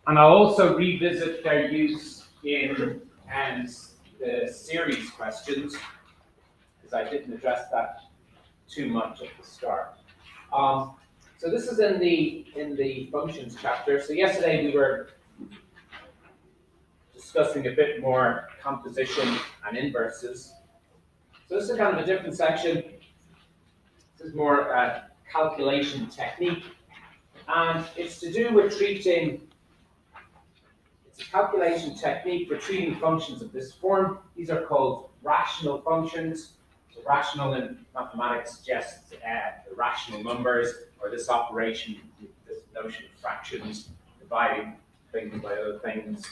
And I'll also revisit their use in the series questions, because I didn't address that too much at the start. So this is in the functions chapter. So yesterday we were discussing a bit more composition and inverses. So this is kind of a different section. This is more calculation technique, and it's to do with treating. It's a calculation technique for treating functions of this form. These are called rational functions. So rational in mathematics suggests rational numbers, or this operation, this notion of fractions, dividing things by other things.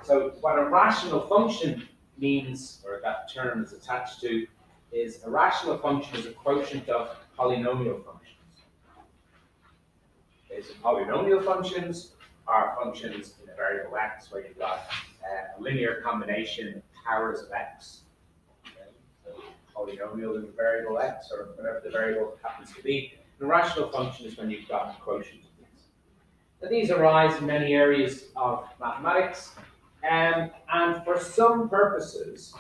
So what a rational function means, or that term is attached to, is a rational function is a quotient of polynomial functions. Okay, so polynomial functions are functions in a variable x, where you've got a linear combination of powers of x. Okay, so polynomial in the variable x, or whatever the variable happens to be. And a rational function is when you've got a quotient of these. Now, these arise in many areas of mathematics, and for some purposes,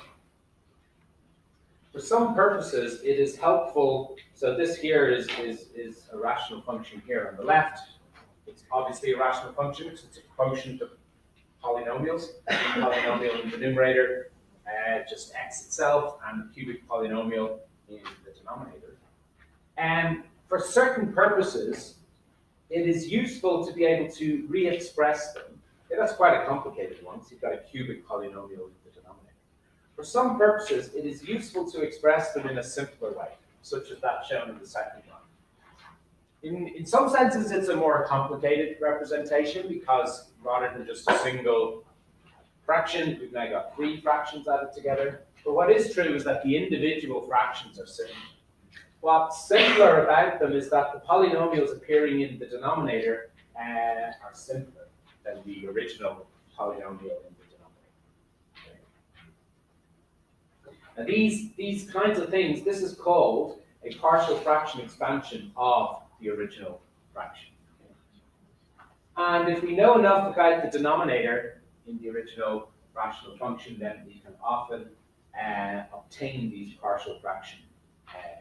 it is helpful. So this here is a rational function here on the left. It's obviously a rational function because it's a quotient of polynomials. Polynomial in the numerator, just x itself, and the cubic polynomial in the denominator. And for certain purposes, it is useful to be able to re-express them. Okay, that's quite a complicated one. So you've got a cubic polynomial in the denominator. For some purposes, it is useful to express them in a simpler way, such as that shown in the second one. In some senses, it's a more complicated representation, because rather than just a single fraction, we've now got three fractions added together. But what is true is that the individual fractions are similar. What's simpler about them is that the polynomials appearing in the denominator are simpler than the original polynomial in the denominator. Okay. Now these kinds of things, this is called a partial fraction expansion of the original fraction. And if we know enough about the denominator in the original rational function, then we can often obtain these partial fraction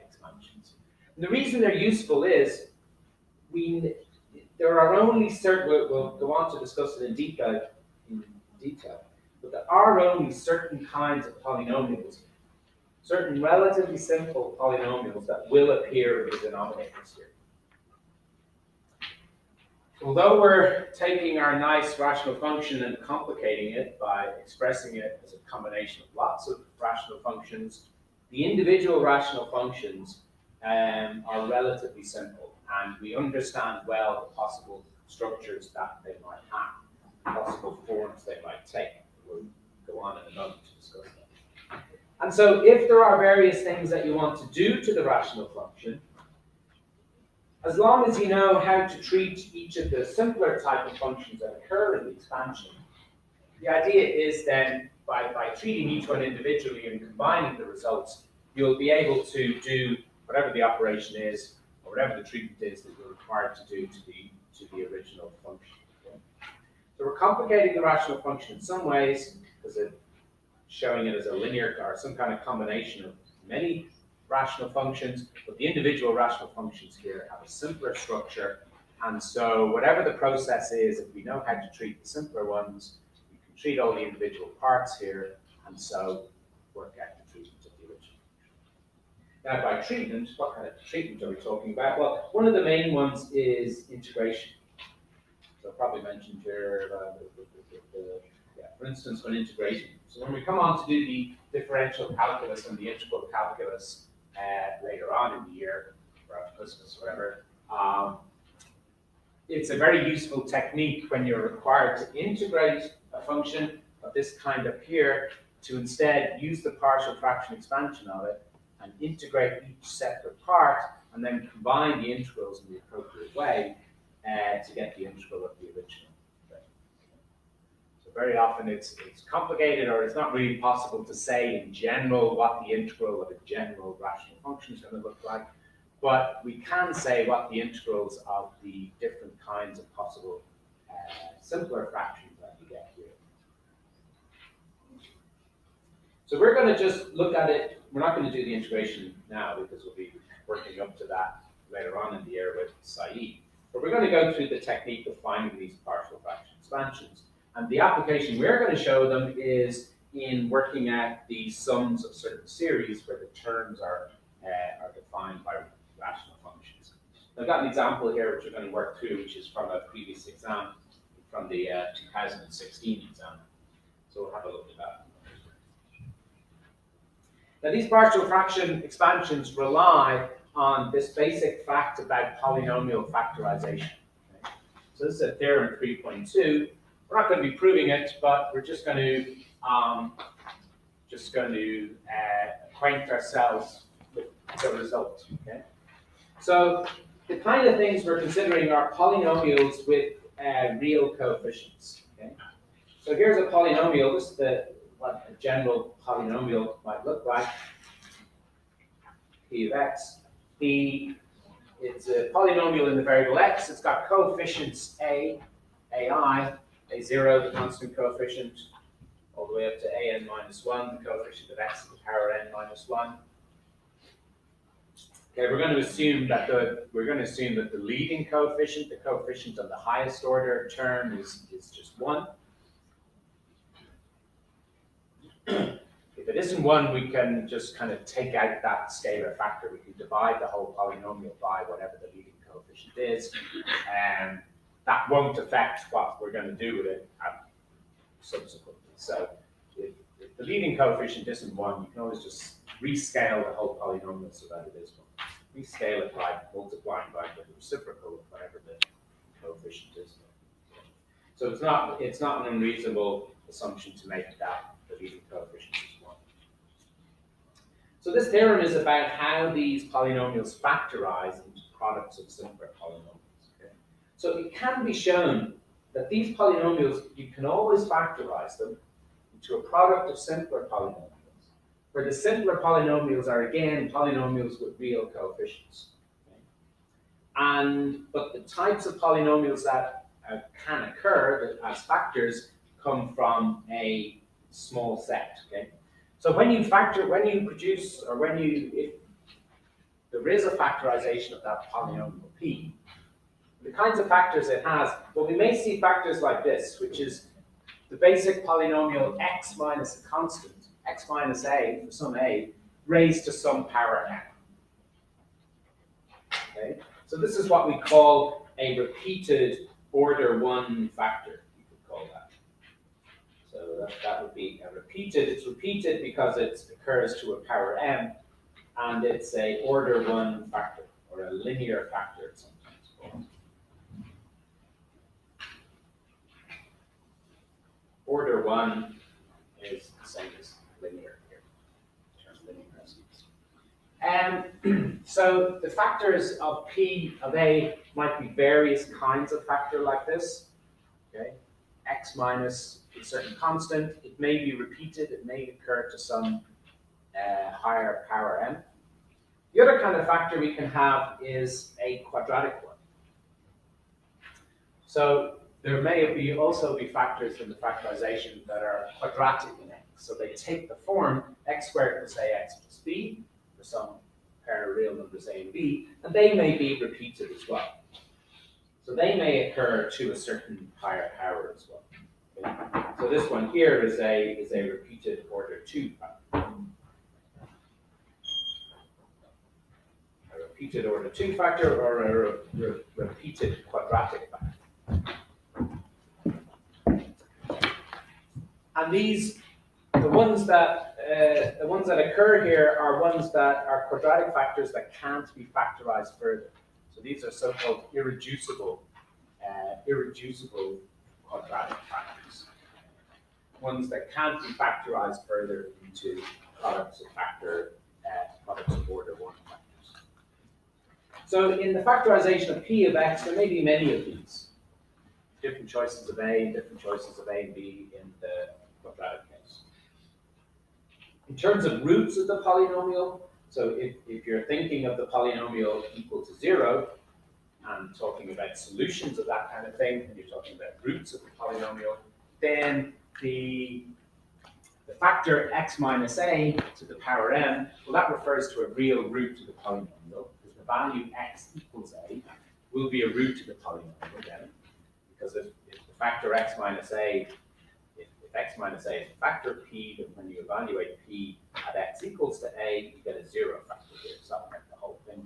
expansions. And the reason they're useful is there are only certain, we'll go on to discuss it in detail, but there are only certain kinds of polynomials, certain relatively simple polynomials that will appear in the denominators here. Although we're taking our nice rational function and complicating it by expressing it as a combination of lots of rational functions, the individual rational functions are relatively simple, and we understand well the possible structures that they might have, possible forms they might take. We'll go on in a moment to discuss that. And so if there are various things that you want to do to the rational function, as long as you know how to treat each of the simpler type of functions that occur in the expansion, the idea is then by treating each one individually and combining the results, you'll be able to do whatever the operation is, or whatever the treatment is that you're required to do to the original function. Okay? So we're complicating the rational function in some ways, because it's showing it as a linear or some kind of combination of many rational functions, but the individual rational functions here have a simpler structure, and so whatever the process is, if we know how to treat the simpler ones, we can treat all the individual parts here, and so work out the treatment of the original. Now, by treatment, what kind of treatment are we talking about? Well, one of the main ones is integration. So I'll probably mention here, for instance, when integration. So when we come on to do the differential calculus and the integral calculus later on in the year, or after Christmas, whatever, it's a very useful technique when you're required to integrate a function of this kind up here to instead use the partial fraction expansion of it and integrate each separate part and then combine the integrals in the appropriate way to get the integral of the original. So very often it's complicated, or it's not really possible to say in general what the integral of a general rational function is going to look like, but we can say what the integrals of the different kinds of possible simpler fractions that you get here. So we're going to just look at it. We're not going to do the integration now because we'll be working up to that later on in the year with Said. But we're going to go through the technique of finding these partial fraction expansions. And the application we're going to show them is in working at the sums of certain series where the terms are defined by rational functions. I've got an example here which we're going to work through, which is from a previous exam, from the 2016 exam. So we'll have a look at that. Now these partial fraction expansions rely on this basic fact about polynomial factorization. Okay? So this is a theorem 3.2. We're not going to be proving it, but we're just going to acquaint ourselves with the result. Okay? So the kind of things we're considering are polynomials with real coefficients. Okay? So here's a polynomial. This is what a general polynomial might look like. P of x. It's a polynomial in the variable x. It's got coefficients a, ai, a0, the constant coefficient, all the way up to an minus 1, the coefficient of x to the power n minus 1. Okay, we're going to assume that the leading coefficient, the coefficient of the highest order term, is just 1. If it isn't 1, we can just kind of take out that scalar factor. We can divide the whole polynomial by whatever the leading coefficient is, and that won't affect what we're going to do with it subsequently. So if the leading coefficient isn't 1, you can always just rescale the whole polynomial so that it is 1. Rescale it by multiplying by the reciprocal of whatever the coefficient is. So it's not an unreasonable assumption to make that the leading coefficient is 1. So this theorem is about how these polynomials factorize into products of simpler polynomials. Okay? So it can be shown that these polynomials, you can always factorize them into a product of simpler polynomials, where the simpler polynomials are again polynomials with real coefficients. Okay? But the types of polynomials that can occur as factors come from a small set. Okay? So if there is a factorization of that polynomial p, the kinds of factors it has, well, we may see factors like this, which is the basic polynomial x minus a constant, x minus a for some a, raised to some power n. Okay? So this is what we call a repeated order 1 factor, you could call that. So that would be a repeated. It's repeated because it occurs to a power m, and it's a order 1 factor, or a linear factor, it's sometimes called. Order 1 is the same as linear here, in terms of linear resonance. So the factors of P of A might be various kinds of factor like this. Okay, x minus a certain constant. It may be repeated. It may occur to some higher power m. The other kind of factor we can have is a quadratic one. So there may also be factors in the factorization that are quadratic in x. So they take the form x squared plus ax plus b for some pair of real numbers a and b, and they may be repeated as well. So they may occur to a certain higher power as well. Okay? So this one here is a repeated order 2 factor. A repeated order 2 factor or a repeated quadratic factor. And the ones that occur here are ones that are quadratic factors that can't be factorized further. So these are so-called irreducible quadratic factors. Ones that can't be factorized further into products of order 1 factors. So in the factorization of P of x, there may be many of these. Different choices of A, different choices of A and B in the quadratic case. In terms of roots of the polynomial, so if you're thinking of the polynomial equal to 0, and talking about solutions of that kind of thing, and you're talking about roots of the polynomial, then the factor x minus a to the power m, well, that refers to a real root to the polynomial, because the value x equals a will be a root to the polynomial then, because if the factor x minus a, if x minus a is a factor of p, then when you evaluate p at x equals to a, you get a zero factor here, so that'll make the whole thing.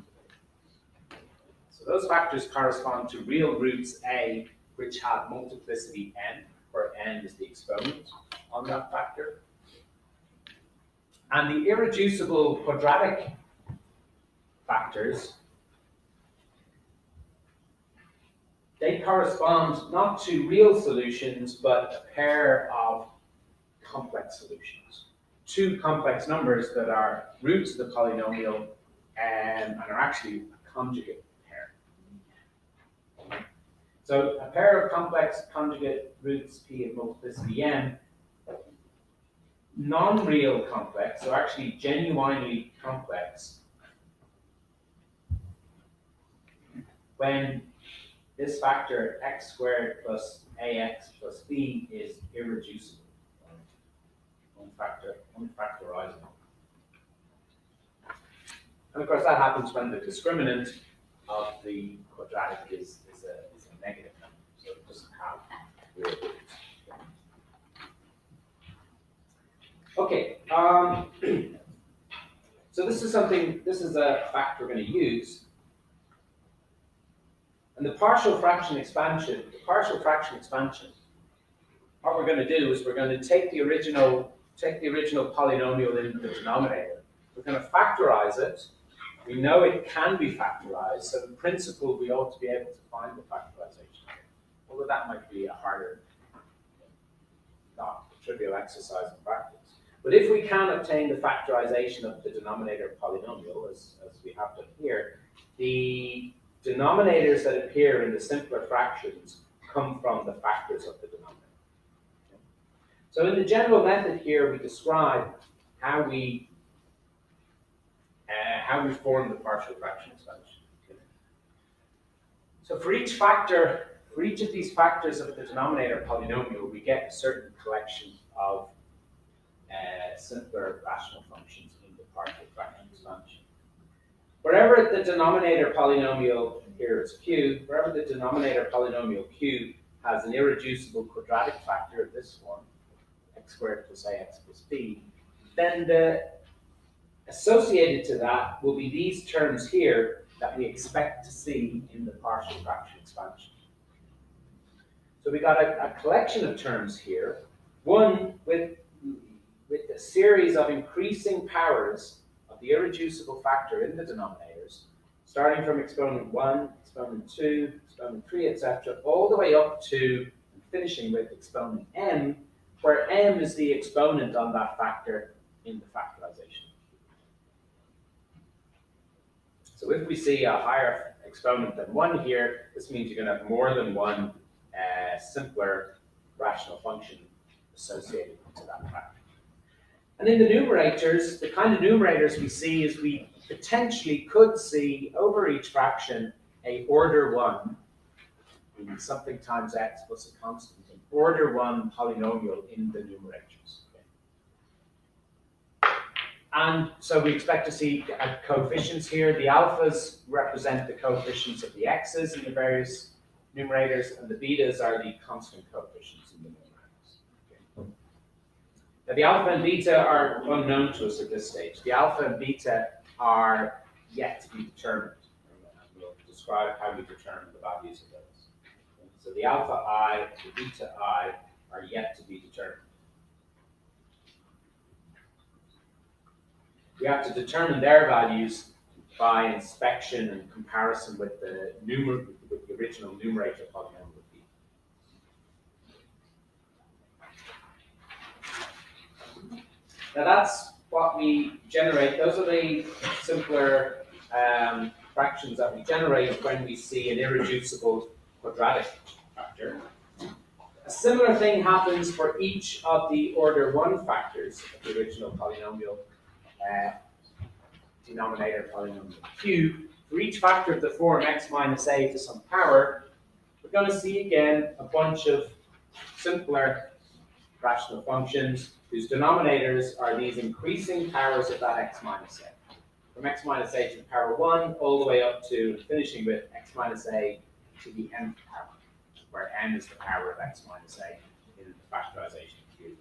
So those factors correspond to real roots a, which have multiplicity n, where n is the exponent on that factor. And the irreducible quadratic factors, they correspond not to real solutions, but a pair of complex solutions. Two complex numbers that are roots of the polynomial and are actually a conjugate pair. So a pair of complex conjugate roots p of multiplicity n, non-real complex, so actually genuinely complex, when this factor x squared plus ax plus b is irreducible, unfactorizable. And of course that happens when the discriminant of the quadratic is a negative number, so it doesn't have real roots. Okay, so this is a fact we're going to use. And the partial fraction expansion, what we're going to do is we're going to take the original polynomial in the denominator. We're going to factorize it. We know it can be factorized, so in principle we ought to be able to find the factorization. Although that might be a harder, not a trivial exercise in practice. But if we can obtain the factorization of the denominator polynomial, as we have done here, the denominators that appear in the simpler fractions come from the factors of the denominator. Okay. So in the general method here, we describe how we form the partial fraction expansion. Okay. So for each of these factors of the denominator polynomial, we get a certain collection of simpler rational functions in the partial fraction expansion. Wherever the denominator polynomial, here is q, wherever the denominator polynomial q has an irreducible quadratic factor of this form, x squared plus ax plus b, then the associated to that will be these terms here that we expect to see in the partial fraction expansion. So we got a collection of terms here, one with a series of increasing powers of the irreducible factor in the denominators, starting from exponent 1, exponent 2, exponent 3, etc., all the way up to and finishing with exponent m, where m is the exponent on that factor in the factorization. So if we see a higher exponent than 1 here, this means you're going to have more than one simpler rational function associated to that factor. And in the numerators, the kind of numerators we see is we potentially could see over each fraction a order 1, meaning something times x plus a constant, an order 1 polynomial in the numerators. Okay. And so we expect to see coefficients here. The alphas represent the coefficients of the x's in the various numerators, and the betas are the constant coefficients in the numerators. Okay. Now the alpha and beta are unknown to us at this stage. The alpha and beta are yet to be determined. And we'll describe how we determine the values of those. Okay. So the alpha I, the beta I are yet to be determined. We have to determine their values by inspection and comparison with the original numerator polynomial of b. Now that's what we generate. Those are the simpler fractions that we generate when we see an irreducible quadratic factor. A similar thing happens for each of the order 1 factors of the original polynomial denominator polynomial q, for each factor of the form x minus a to some power, we're going to see again a bunch of simpler rational functions whose denominators are these increasing powers of that x minus a. From x minus a to the power 1 all the way up to finishing with x minus a to the nth power, where n is the power of x minus a in the factorization of Q.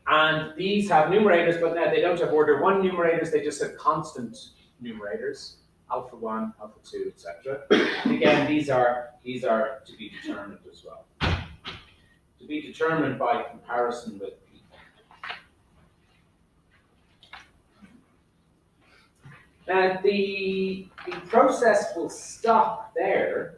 And these have numerators, but now they don't have order 1 numerators, they just have constant numerators, alpha 1, alpha 2, etc. And again, these are to be determined as well. To be determined by comparison with p. Now, the process will stop there.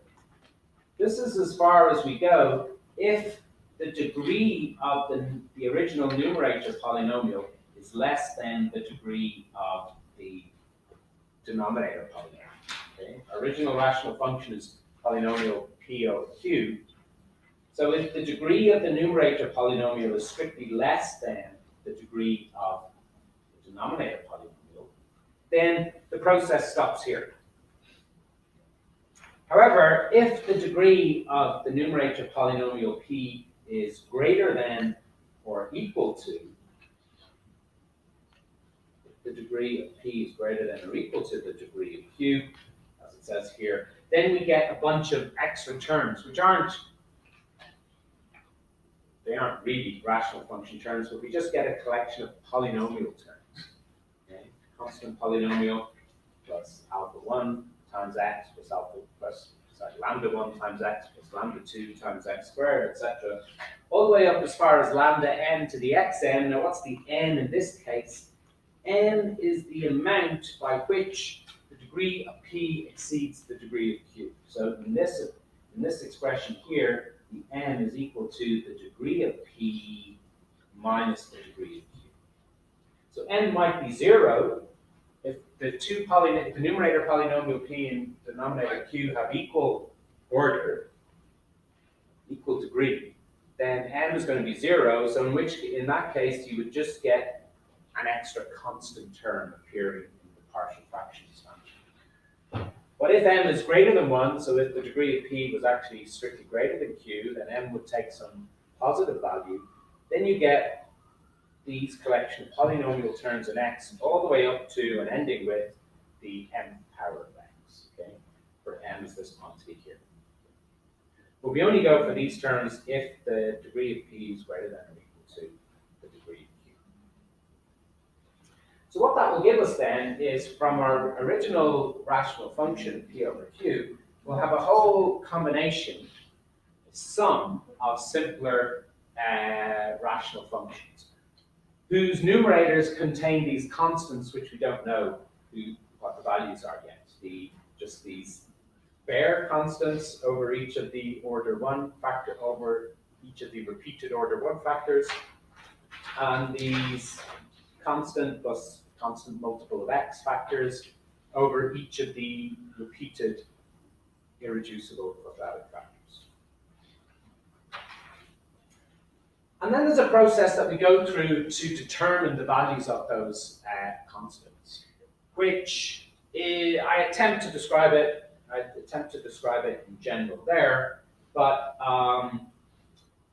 This is as far as we go if the degree of the original numerator polynomial is less than the degree of the denominator polynomial. Okay? Original rational function is polynomial p over q. So if the degree of the numerator polynomial is strictly less than the degree of the denominator polynomial, then the process stops here. However, if the degree of the numerator polynomial p is greater than or equal to, if the degree of p is greater than or equal to the degree of q, as it says here, then we get a bunch of extra terms, which aren't really rational function terms, but we just get a collection of polynomial terms. Okay? Constant polynomial plus alpha 1 times x plus lambda 1 times x plus lambda 2 times x squared, etc. All the way up as far as lambda n to the xn. Now what's the n in this case? N is the amount by which the degree of p exceeds the degree of q. So in this expression here, the n is equal to the degree of p minus the degree of q. So n might be 0 if the numerator polynomial p and denominator q have equal order, equal degree, then n is going to be 0. So in that case, you would just get an extra constant term appearing in the partial fractions function. But if m is greater than 1, so if the degree of p was actually strictly greater than q, then m would take some positive value. Then you get these collection of polynomial terms in x all the way up to and ending with the m power of x, okay? For m is this quantity here. But we only go for these terms if the degree of p is greater than or equal to the degree of q. So what that will give us then is from our original rational function, p over q, we'll have a whole combination, a sum of simpler rational functions, whose numerators contain these constants which we don't know what the values are yet. Just these bare constants over each of the order 1 factor, over each of the repeated order 1 factors, and these constant plus constant multiple of x factors over each of the repeated irreducible quadratic factors. And then there's a process that we go through to determine the values of those constants, which I attempt to describe it in general there, but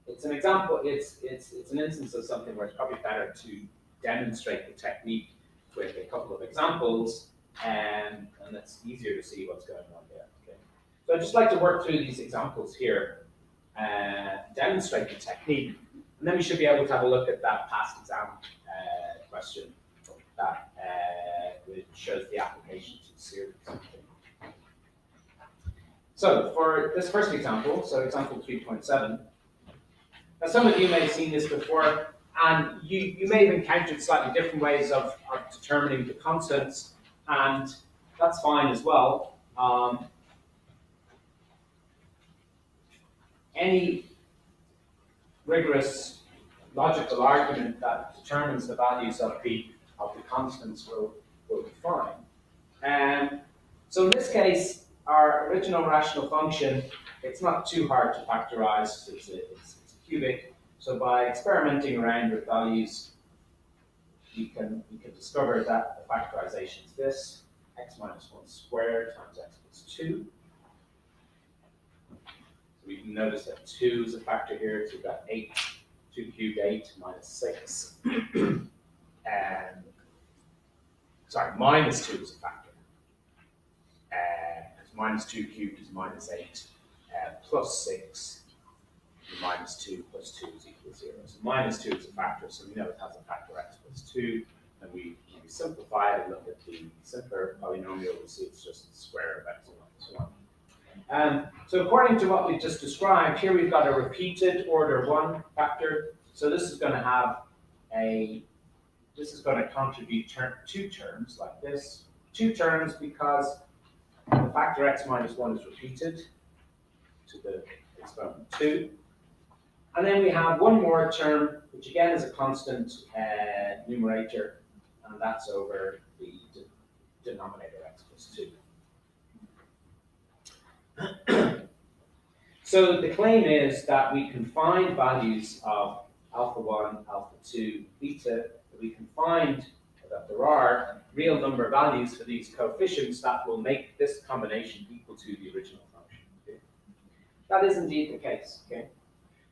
it's an example. It's an instance of something where it's probably better to demonstrate the technique with a couple of examples, and it's easier to see what's going on there. Okay? So I'd just like to work through these examples here, demonstrate the technique, and then we should be able to have a look at that past exam question that which shows the application to the series. Okay. So for this first example, so example 3.7, now some of you may have seen this before, and you may have encountered slightly different ways of determining the constants, and that's fine as well. Any rigorous logical argument that determines the values of the constants will be fine. So in this case, our original rational function, it's not too hard to factorize. It's a cubic. So by experimenting around with values, we can discover that the factorization is this, x minus 1 squared times x plus 2. So we can notice that 2 is a factor here, so we've got 8, 2 cubed 8 minus 6. Sorry, minus 2 is a factor. Because minus 2 cubed is minus 8, plus 6, minus 2 plus 2 is equal to 0. So minus 2 is a factor, so we know it has a factor x plus 2. And we simplify it and look at the simpler polynomial, we see it's just the square of x minus 1. So according to what we've just described, here we've got a repeated order 1 factor. So this is going to have this is going to contribute 2 terms like this. 2 terms because the factor x minus 1 is repeated to the exponent 2. And then we have one more term, which again is a constant numerator, and that's over the denominator x plus 2. So the claim is that we can find values of alpha 1, alpha 2, beta, that we can find that there are real number values for these coefficients that will make this combination equal to the original function. Okay? That is indeed the case. Okay?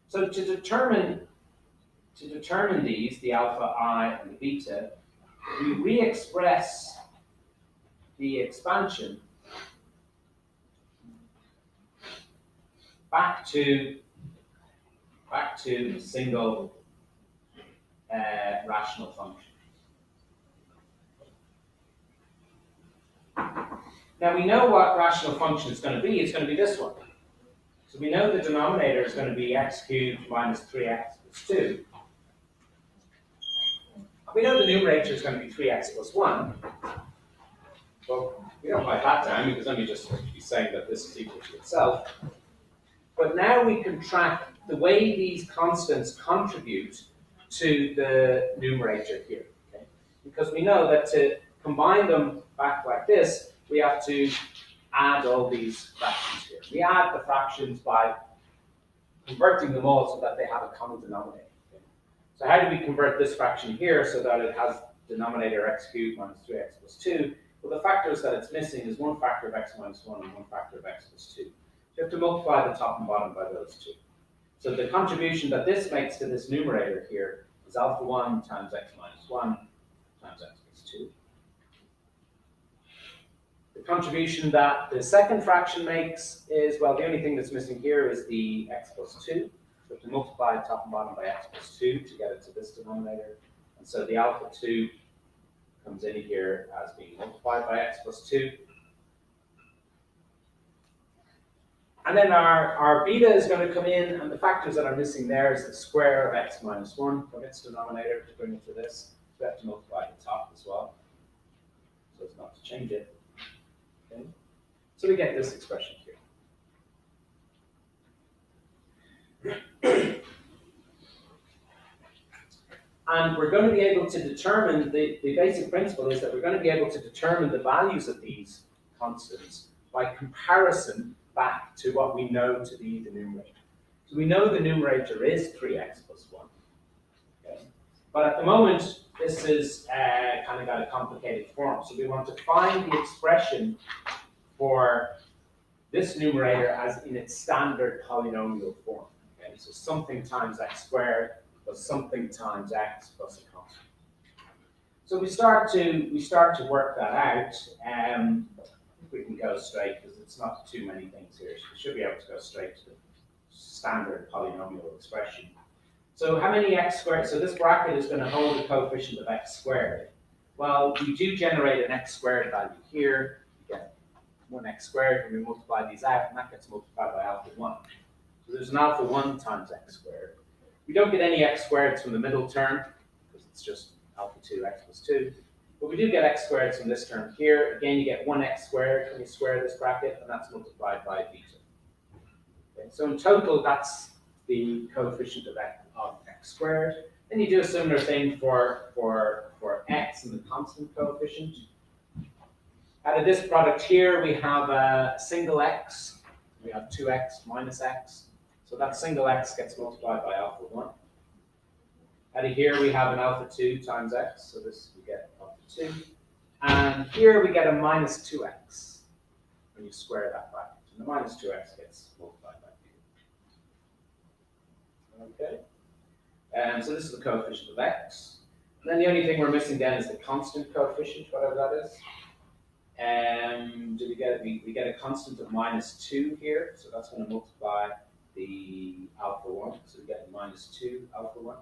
So to determine these, the alpha I and the beta, we re-express the expansion back to a single rational function. Now we know what rational function is going to be. It's going to be this one. So we know the denominator is going to be x cubed minus 3x plus 2. We know the numerator is going to be 3x plus 1. Well, we don't write that down because then we just be saying that this is equal to itself. But now we can track the way these constants contribute to the numerator here. Okay? Because we know that to combine them back like this, we have to add all these fractions here. We add the fractions by converting them all so that they have a common denominator. Okay? So how do we convert this fraction here so that it has denominator x cubed minus 3x plus 2? Well, the factors that it's missing is one factor of x minus 1 and one factor of x plus 2. So you have to multiply the top and bottom by those two. So the contribution that this makes to this numerator here is alpha 1 times x minus 1 times x plus 2. The contribution that the second fraction makes is, well, the only thing that's missing here is the x plus 2. So we have to multiply top and bottom by x plus 2 to get it to this denominator. And so the alpha 2 comes in here as being multiplied by x plus 2. And then our beta is going to come in, and the factors that are missing there is the square of x minus 1 from its denominator to bring it to this. So we have to multiply the top as well, so as not to change it. Okay. So we get this expression here. And we're going to be able to determine, the basic principle is that we're going to be able to determine the values of these constants by comparison back to what we know to be the numerator. So we know the numerator is 3x plus 1. Okay? But at the moment, this is kind of got a complicated form. So we want to find the expression for this numerator as in its standard polynomial form. Okay? So something times x squared plus something times x plus a constant. So we start to work that out. I think we can go straight because it's not too many things here. So we should be able to go straight to the standard polynomial expression. So how many x squared? So this bracket is going to hold the coefficient of x squared. Well, we do generate an x squared value here. We get 1x squared, and we multiply these out, and that gets multiplied by alpha 1. So there's an alpha 1 times x squared. We don't get any x squareds from the middle term, because it's just alpha 2 x plus 2. But we do get x squareds from this term here. Again, you get 1x squared when you square this bracket, and that's multiplied by beta. Okay, so in total, that's the coefficient of x squared. Then you do a similar thing for x and the constant coefficient. Out of this product here, we have a single x. We have 2x minus x. So that single x gets multiplied by alpha 1. Out of here we have an alpha 2 times x, so this we get alpha 2. And here we get a minus 2x when you square that back. And the minus 2x gets multiplied by b. Okay? So this is the coefficient of x. And then the only thing we're missing then is the constant coefficient, whatever that is. Do we get a constant of minus 2 here, so that's going to multiply the alpha 1, so we get minus 2 alpha 1.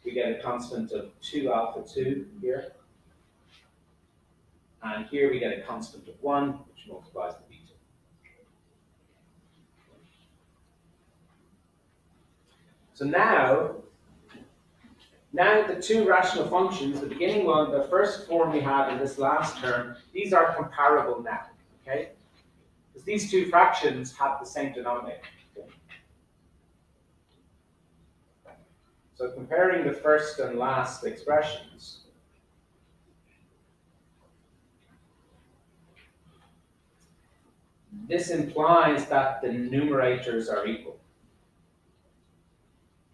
We get a constant of 2 alpha 2 here. And here we get a constant of 1, which multiplies the beta. So now the two rational functions, the beginning one, the first form we had in this last term, these are comparable now, okay? Because these two fractions have the same denominator. Okay? So comparing the first and last expressions, this implies that the numerators are equal.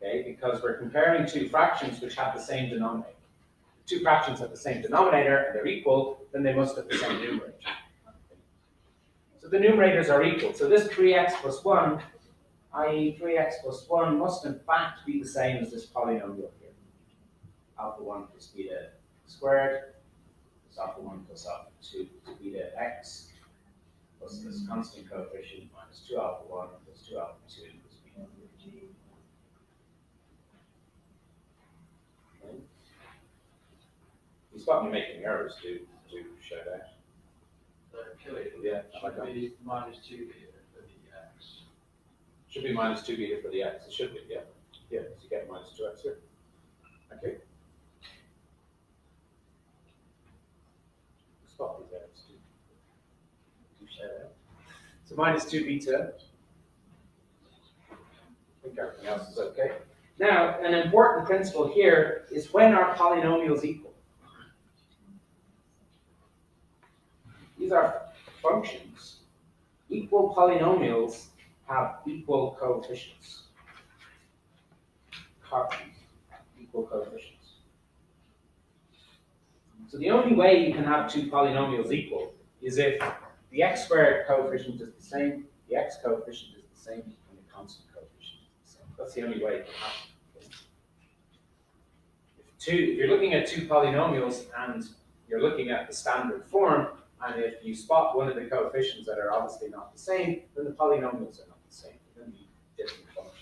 Okay, because we're comparing two fractions which have the same denominator. If two fractions have the same denominator and they're equal, then they must have the same numerator. So the numerators are equal. So this 3x plus 1, i.e. 3x plus 1, must in fact be the same as this polynomial here. Alpha 1 plus beta squared, plus alpha 1 plus alpha 2 to beta x, plus this constant coefficient minus 2 alpha 1 plus 2 alpha 2 plus beta g. You spot me making errors to show that. Okay, Yeah, should be minus 2 beta for the x. Should be minus 2 beta for the x. It should be, yeah. Yeah, so you get minus 2x here. Okay. Spot these errors to show that. So minus 2 beta. I think everything else is okay. Now, an important principle here is when are polynomials equal? These are functions. Equal polynomials have equal coefficients. Equal coefficients. So the only way you can have two polynomials equal is if the x squared coefficient is the same, the x coefficient is the same, and the constant coefficient is the same. That's the only way it can happen. If you're looking at two polynomials and you're looking at the standard form, and if you spot one of the coefficients that are obviously not the same, then the polynomials are not the same. They're going to be different functions.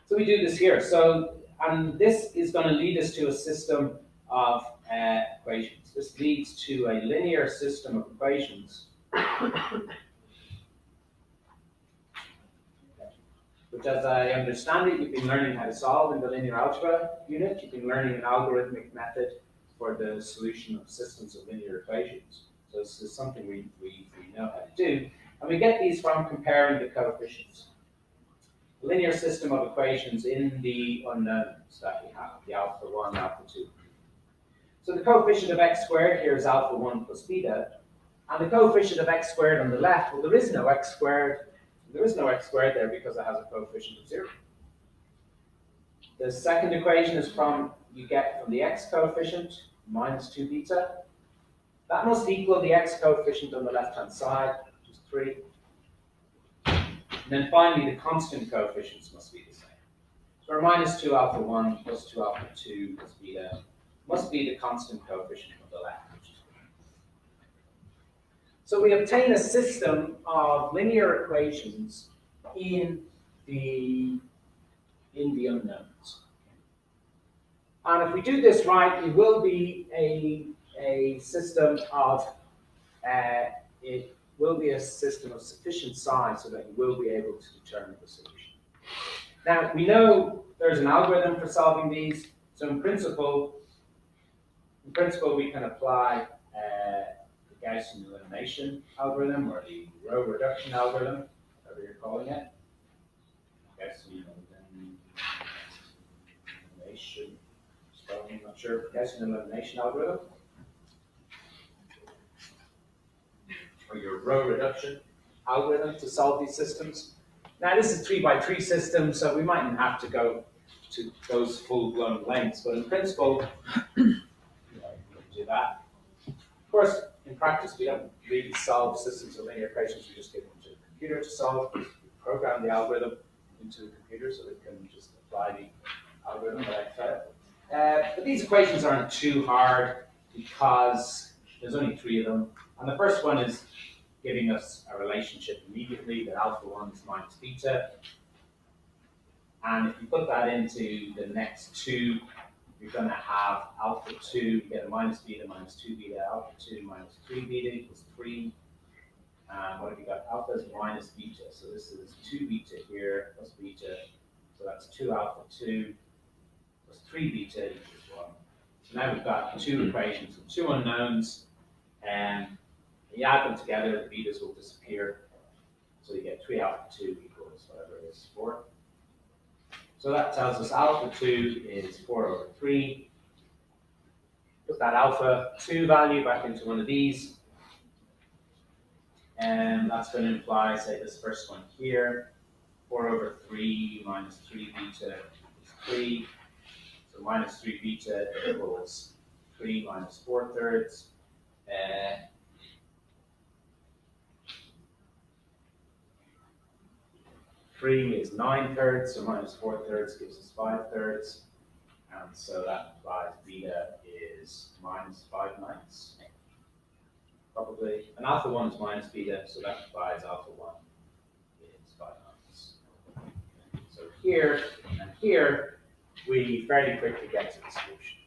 So we do this here. So, and this is going to lead us to a system of equations. This leads to a linear system of equations, which, as I understand it, you've been learning how to solve in the linear algebra unit. You've been learning an algorithmic method for the solution of systems of linear equations. So this is something we know how to do. And we get these from comparing the coefficients. A linear system of equations in the unknowns that we have, the alpha 1, alpha 2. So the coefficient of x squared here is alpha 1 plus beta. And the coefficient of x squared on the left, well, there is no x squared. There is no x squared there because it has a coefficient of 0. The second equation is you get from the x coefficient, minus 2 beta. That must equal the x coefficient on the left-hand side, which is 3. And then finally, the constant coefficients must be the same. So our minus 2 alpha 1 plus 2 alpha 2 plus beta must be the constant coefficient on the left, which is 3. So we obtain a system of linear equations in the unknowns. And if we do this right, it will be a system of sufficient size so that you will be able to determine the solution. Now we know there's an algorithm for solving these. So in principle we can apply the Gaussian elimination algorithm or the row reduction algorithm, whatever you're calling it. Gaussian elimination. I'm not sure. Gaussian elimination algorithm. Or your row reduction algorithm to solve these systems. Now this is 3 by 3 system, so we mightn't have to go to those full-blown lengths, but in principle, you can do that. Of course, in practice, we don't really solve systems of linear equations. We just give them to the computer to solve. We program the algorithm into the computer so it can just apply the algorithm that I said. But these equations aren't too hard because there's only 3 of them. And the first one is giving us a relationship immediately that alpha 1 is minus beta. And if you put that into the next 2, you're going to have alpha 2, you get a minus beta minus 2 beta, alpha 2 minus 3 beta equals 3. And what have you got? Alpha is minus beta. So this is 2 beta here plus beta. So that's 2 alpha 2 plus 3 beta equals 1. So now we've got 2 equations with 2 unknowns. And when you add them together, the betas will disappear. So you get 3 alpha 2 equals whatever it is, 4. So that tells us alpha 2 is 4 over 3. Put that alpha 2 value back into one of these. And that's going to imply, say, this first one here. 4 over 3 minus 3 beta is 3. So minus 3 beta equals 3 minus 4 thirds. 3 is 9 thirds, so minus 4 thirds gives us 5 thirds. And so that implies beta is minus 5 ninths. Probably. And alpha 1 is minus beta, so that implies alpha 1 is 5 ninths. So here and here, we fairly quickly get to the solution.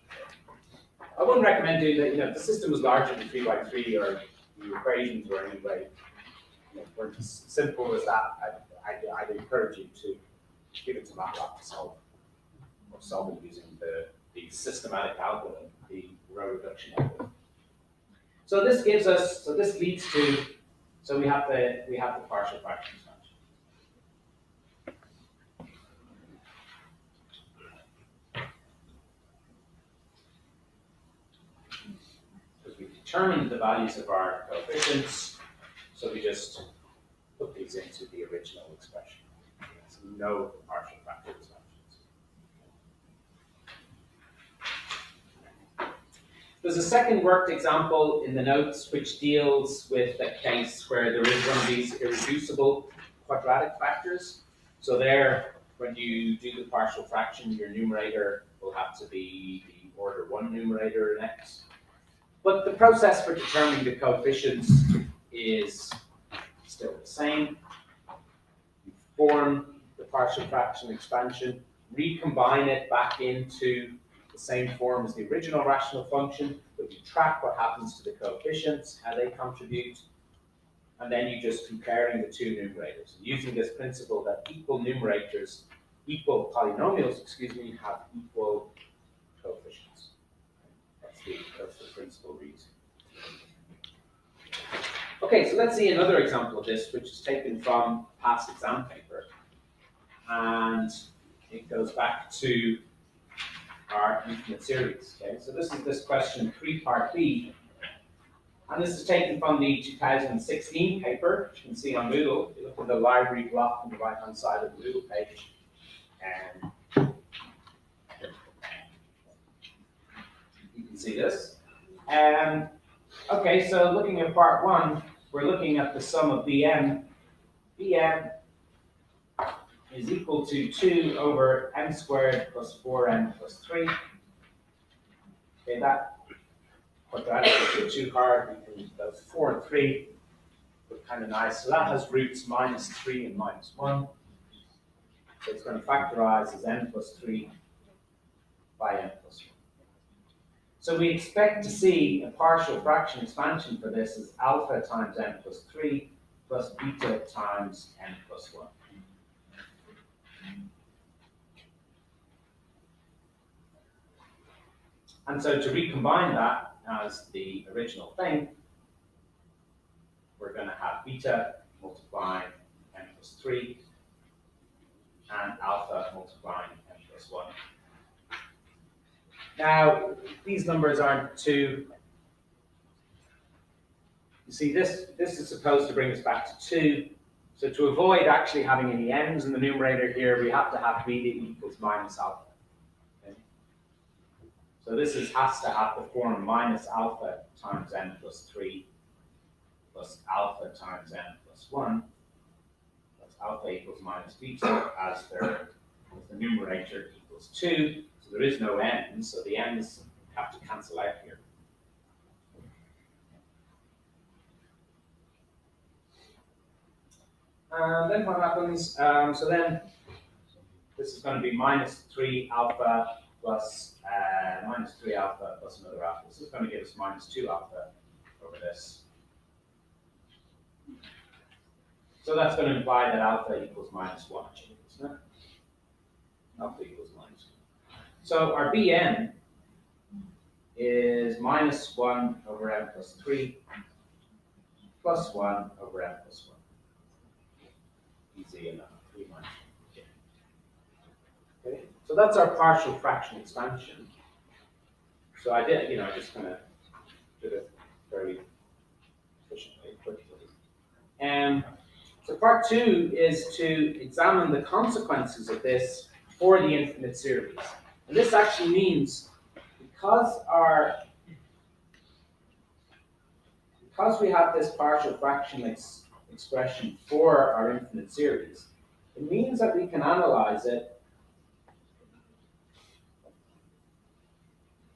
I wouldn't recommend doing that. If the system was larger than 3 by 3 or the equations were anyway were as simple as that, I'd encourage you to give it to MATLAB to solve, or solve it using the systematic algorithm, the row reduction algorithm. So this gives us, so this leads to, so we have the partial fraction expansion. Because we determined the values of our coefficients, so we just put these into the original expression. So no partial fraction expansions. There's a second worked example in the notes which deals with a case where there is one of these irreducible quadratic factors. So there, when you do the partial fraction, your numerator will have to be the order 1 numerator in x. But the process for determining the coefficients is still the same. You form the partial fraction expansion, recombine it back into the same form as the original rational function, but you track what happens to the coefficients, how they contribute, and then you just comparing the 2 numerators. Using this principle that equal polynomials, have equal coefficients. That's the principle we're using. Okay, so let's see another example of this, which is taken from a past exam paper. And it goes back to our infinite series. Okay, so this is this question 3 part B. And this is taken from the 2016 paper, which you can see on Moodle. If you look at the library block on the right-hand side of the Moodle page. And you can see this. Okay, so looking at part 1, we're looking at the sum of Bm. Bm is equal to 2 over m squared plus 4m plus 3. Okay, that quadratic is too hard. Those 4 and 3 look kind of nice. So that has roots minus 3 and minus 1. So it's going to factorize as m plus 3 by m plus 1. So we expect to see a partial fraction expansion for this as alpha times m plus 3 plus beta times m plus 1. And so to recombine that as the original thing, we're going to have beta multiplying m plus 3 and alpha multiplying m plus 1. Now, these numbers aren't too, you see this is supposed to bring us back to 2. So to avoid actually having any m's in the numerator here, we have to have beta equals minus alpha. So this has to have the form minus alpha times n plus 3 plus alpha times n plus 1 plus alpha equals minus beta as the numerator equals 2. So there is no n, so the n's have to cancel out here. And then what happens? So then this is going to be minus 3 alpha plus minus 3 alpha plus another alpha. This is going to give us minus 2 alpha over this. So that's going to imply that alpha equals minus 1, isn't it? Alpha equals minus 1. So our Bn is minus 1 over n plus 3 plus 1 over n plus 1. Easy enough, 3 minus 1. Okay, so that's our partial fraction expansion. So I did, just kind of did it very efficiently, quickly. So part 2 is to examine the consequences of this for the infinite series. And this actually means because we have this partial fraction expression for our infinite series, it means that we can analyze it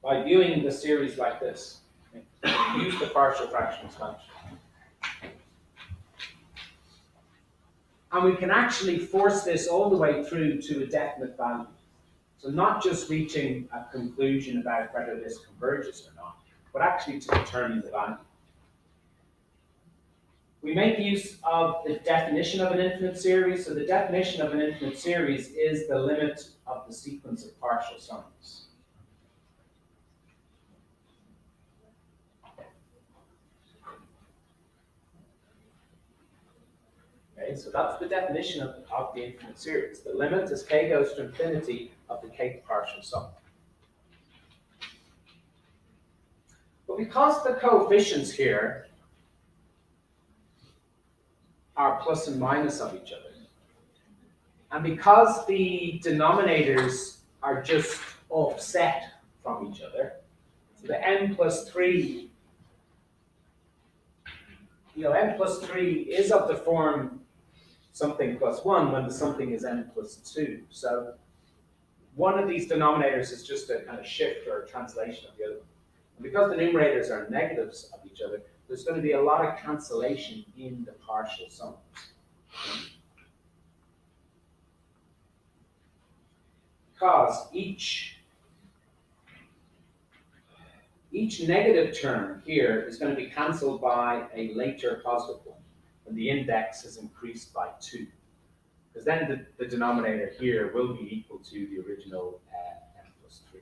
by viewing the series like this. Use the partial fraction expansion. And we can actually force this all the way through to a definite value. So not just reaching a conclusion about whether this converges or not, but actually to determine the value. We make use of the definition of an infinite series. So the definition of an infinite series is the limit of the sequence of partial sums. Okay, so that's the definition of the infinite series. The limit as k goes to infinity of the kth partial sum. But because the coefficients here are plus and minus of each other, and because the denominators are just offset from each other, so the n plus 3, n plus 3 is of the form something plus 1 when the something is n plus 2. So one of these denominators is just a kind of shift or a translation of the other one. And because the numerators are negatives of each other, there's going to be a lot of cancellation in the partial sums. Because each negative term here is going to be cancelled by a later positive one, and the index is increased by 2. Because then the denominator here will be equal to the original n plus 3.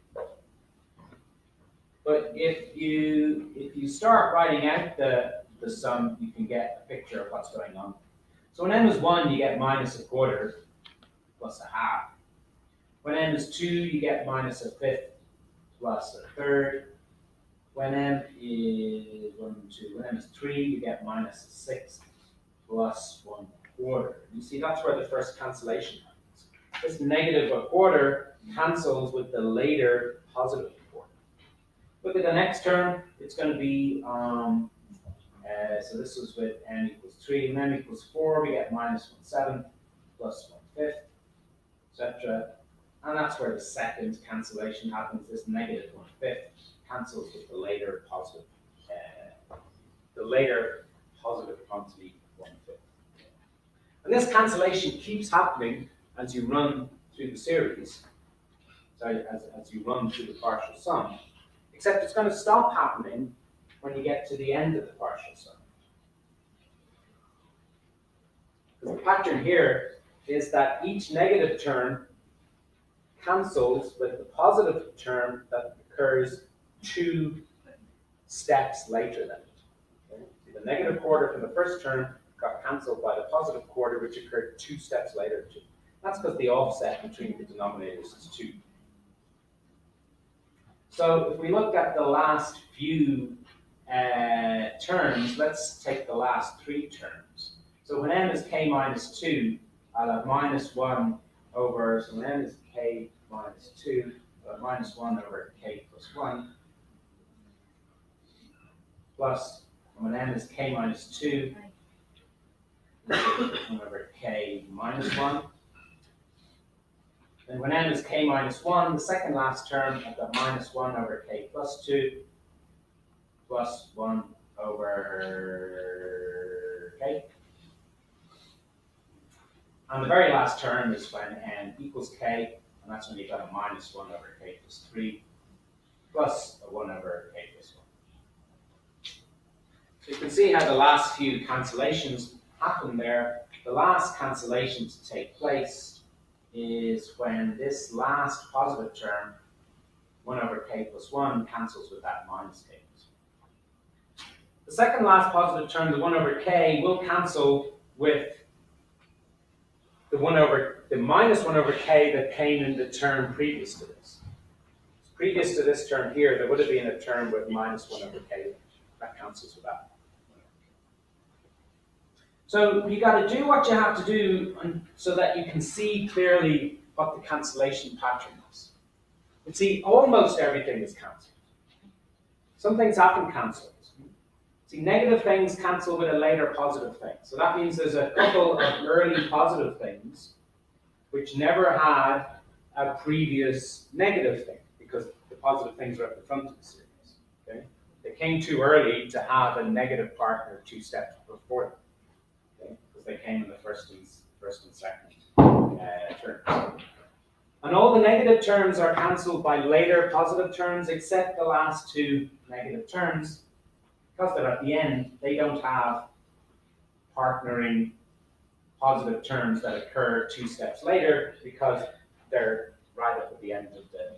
But if you start writing out the sum, you can get a picture of what's going on. So when n is 1, you get minus a quarter plus a half. When n is 2, you get minus a fifth plus a third. When n is 1, 2, when n is 3, you get minus a sixth plus 1/4. You see, that's where the first cancellation happens. This negative a quarter cancels with the later positive quarter. Look at the next term. It's going to be, so this was with n equals 3, and n equals 4, we get minus 1/7 plus 1/5, etc. And that's where the second cancellation happens. This negative 1/5 cancels with the later positive quantity 1/5. And this cancellation keeps happening as you run through the series, as you run through the partial sum, except it's going to stop happening when you get to the end of the partial sum. The pattern here is that each negative term cancels with the positive term that occurs 2 steps later than it. Okay? The negative quarter from the first term got cancelled by the positive quarter, which occurred 2 steps later. That's because the offset between the denominators is 2. So if we look at the last few terms, let's take the last 3 terms. So when n is k minus 2, I'll have minus 1 over, so when n is k minus 2, minus 1 over k plus 1 plus, when n is k minus 2, 1 over k minus 1. And when n is k minus 1, the second last term, I've got minus 1 over k plus 2 plus 1 over k. And the very last term is when n equals k, and that's when you've got a minus 1 over k plus 3 plus a 1 over k plus 1. So you can see how the last few cancellations happen there. The last cancellation to take place is when this last positive term, 1 over k plus 1, cancels with that minus k plus 1. The second last positive term, the 1 over k, will cancel with the minus 1 over k that came in the term previous to this. Previous to this term here, there would have been a term with minus 1 over k that cancels with that. So you got to do what you have to do so that you can see clearly what the cancellation pattern is. You see, almost everything is cancelled. Some things haven't cancelled. See, negative things cancel with a later positive thing. So that means there's a couple of early positive things which never had a previous negative thing because the positive things are at the front of the series. Okay? They came too early to have a negative partner 2 steps before them. Because they came in the first and second terms. And all the negative terms are cancelled by later positive terms except the last 2 negative terms. Because they're at the end, they don't have partnering positive terms that occur 2 steps later because they're right up at the end of the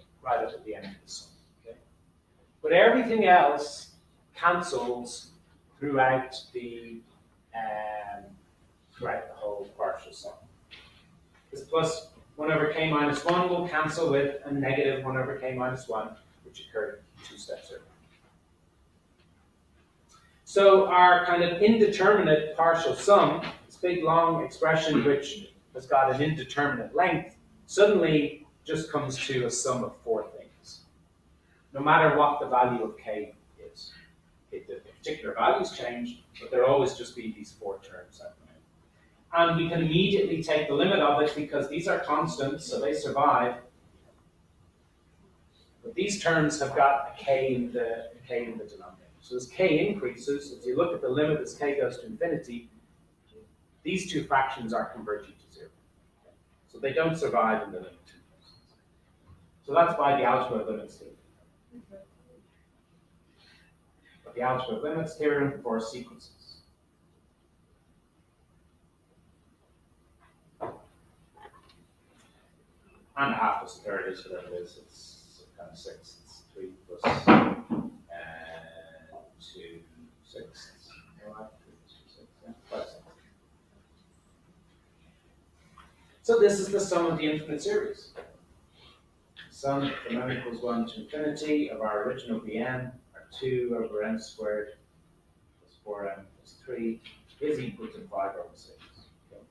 sum. Okay? But everything else cancels throughout the whole partial sum. This plus 1 over k minus 1 will cancel with a negative 1 over k minus 1, which occurred 2 steps earlier. So our kind of indeterminate partial sum, this big long expression which has got an indeterminate length, suddenly just comes to a sum of 4 things, no matter what the value of k is. The particular values change, but there'll always just be these 4 terms at the moment. And we can immediately take the limit of it because these are constants, so they survive. But these terms have got a k in the denominator. So as k increases, as you look at the limit as k goes to infinity, these 2 fractions are converging to 0. So they don't survive in the limit 2 places. So that's why the algebra of limits theorem. But the algebra of limits theorem for sequences. And a half plus a third is whatever it is. It's kind of 6. It's 3 plus 2 sixths. So this is the sum of the infinite series. Sum from n equals 1 to infinity of our original Bn, our 2 over n squared plus 4m plus 3 is equal to 5 over 6. Okay.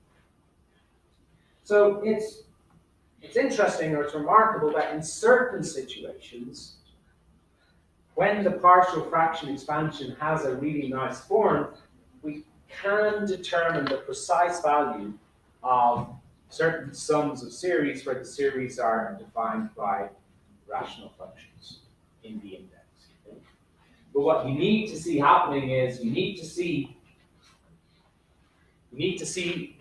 So it's interesting, or it's remarkable that in certain situations, when the partial fraction expansion has a really nice form, we can determine the precise value of certain sums of series where the series are defined by rational functions in the index. Okay? But what you need to see happening is you need to see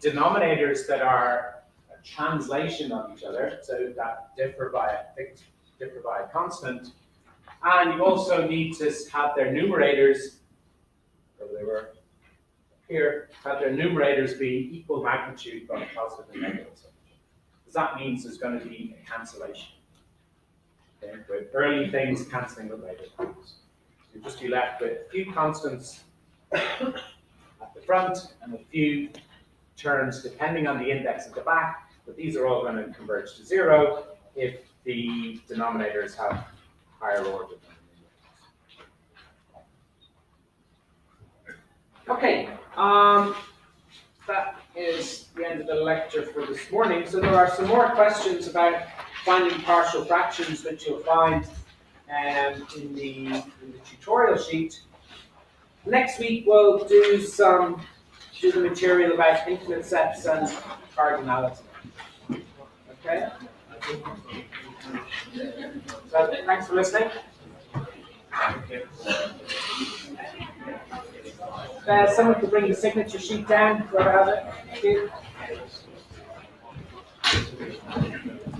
denominators that are a translation of each other, so that differ by a constant. And you also need to have their numerators, where they were here, have their numerators be equal magnitude both positive and negative. Because that means there's going to be a cancellation. Okay? With early things cancelling with later things. You'll just be left with a few constants at the front and a few terms depending on the index at the back, but these are all going to converge to 0 if the denominators have higher order than the Okay, that is the end of the lecture for this morning. So there are some more questions about finding partial fractions, which you'll find in the tutorial sheet. Next week we'll do the material about infinite sets and cardinality. Okay? So thanks for listening. Someone could bring the signature sheet down, whoever has it. Thank you.